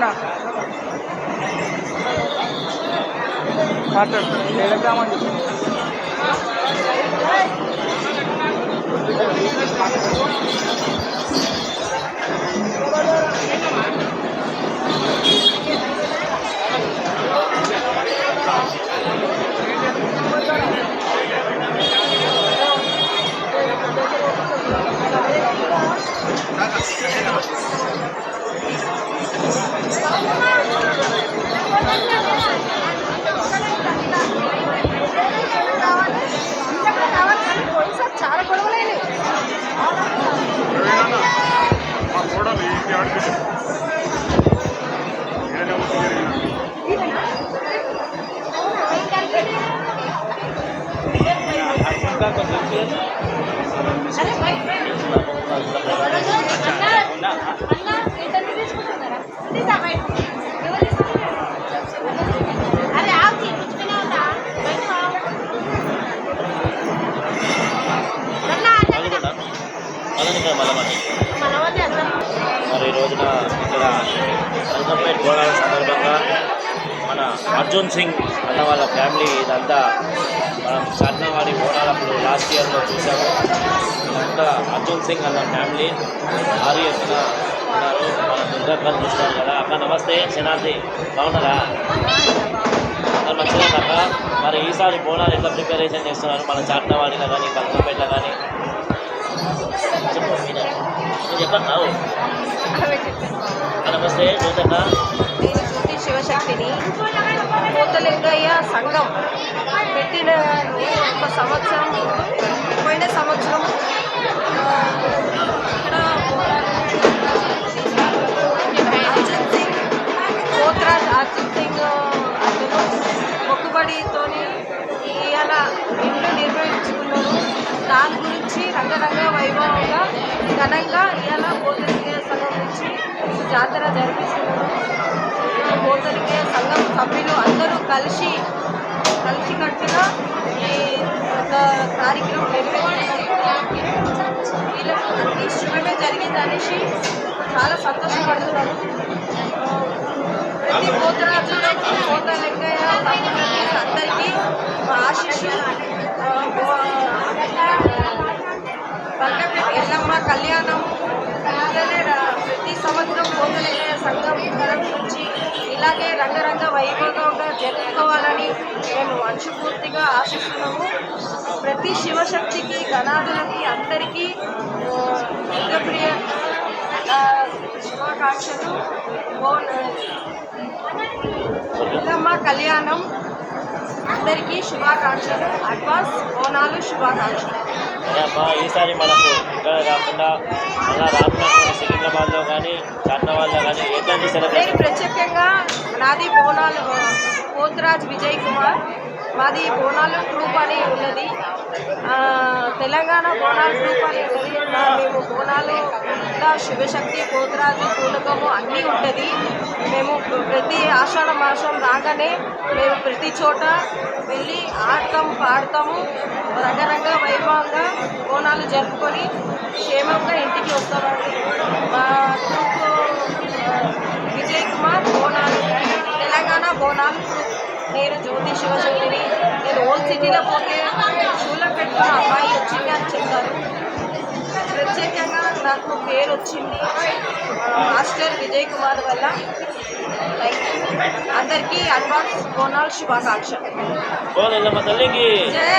అన్న మాట్లాడు టెలిగ్రామ్ చాలా గొడవలేదు మరి ఈ రోజున ఇక్కడ సంగంపేట బోనాల సందర్భంగా మన అర్జున్ సింగ్ అన్న వాళ్ళ ఫ్యామిలీ ఇదంతా మనం చాట్నావాడి బోనాలప్పుడు లాస్ట్ ఇయర్లో చూసాము. ఇదంతా అర్జున్ సింగ్ అన్న ఫ్యామిలీ భారీ ఎత్తున ఉన్నారు. మన దుర్గక్కలు చూస్తారు కదా. అక్క నమస్తే. శనార్థి బాగున్నారా? అందరు మంచిగా అక్క. మరి ఈసారి బోనాలు ఎట్లా ప్రిపరేషన్ చేస్తున్నారు మన చాట్నావాడిలో కానీ సంగంపేటలో కానీ? చెప్పండి. నమస్తే జ్యోతక్క. నేను జ్యోతి శివశక్తిని. పోతలింగయ్య సంఘం పెట్టిన ఒక సంవత్సరం పోయిన సంవత్సరం ఇక్కడ అర్జున్ సింగ్ పోత్రాజ్ అర్జున్ సింగ్ అతను మొక్కుబడితో ఇవాళ ఇల్లు నిర్వహించుకున్నారు. దాని గురించి రంగరంగ వైభవంగా ఘనంగా ఇవాళ పోతలింగయ్య సంఘం నుంచి జాతర జరిపిస్తున్నారు. పోతలింగయ్య సంఘం సభ్యులు అందరూ కలిసికట్టుగా ఈ ఒక కార్యక్రమం నిర్వహిస్తున్నారు. వీళ్ళకు అన్ని శుభమే జరిగిందనేసి చాలా సంతోషపడుతున్నారు. ప్రతి పోతరాజు పోతలింగయ్య అందరికీ ఆశీస్సు బల్కంపేట ఎల్లమ్మ కళ్యాణం ప్రతి సంవత్సరం పోతలింగయ్య సంఘం తరఫు నుంచి ఇలాగే రంగరంగ వైభవంగా జరుపుకోవాలని మేము మనస్ఫూర్తిగా ఆశిస్తున్నాము. ప్రతి శివశక్తికి గణాదులకి అందరికీ దుర్గప్రియ శుభాకాంక్షలు. ఎల్లమ్మ కళ్యాణం అందరికీ శుభాకాంక్షలు. అడ్వాన్స్ బోనాలు శుభాకాంక్షలు. ఈసారి మనకు ఇక్కడ కాకుండా అలా రానున్నటువంటి సికింద్రాబాద్లో కానీ చాట్నావాడ్లో కానీ ఎట్లాంటి సెలబ్రేషన్? ప్రత్యేకంగా నాది బోనాలు పోత్రాజ్ విజయ్ కుమార్. మాది బోనాలు గ్రూప్ అని ఉన్నది. తెలంగాణ బోనాలు గ్రూప్ అని ఉన్నది. మేము బోనాలు శివశక్తి పోతరాజు పూనకము అన్నీ ఉంటుంది. మేము ప్రతి ఆషాఢ మాసం రాగానే మేము ప్రతి చోట వెళ్ళి ఆడతాము పాడతాము. రంగరంగ వైభవంగా బోనాలు జరుపుకొని క్షేమంగా ఇంటికి వస్తామండి. మా గ్రూప్ విజయ్ కుమార్ బోనాలు తెలంగాణ బోనాలు గ్రూప్. నేను జ్యోతి శివశక్తిని. నేను ఓల్డ్ సిటీలో పోతే షూలో పెట్టుకున్న అమ్మాయి వచ్చింది అని చెప్తారు. ప్రత్యేకంగా నాకు పేరు వచ్చింది మాస్టర్ విజయ్ కుమార్ వల్ల. అందరికీ అడ్వాన్స్ బోనాలు శుభాకాంక్షలు. జై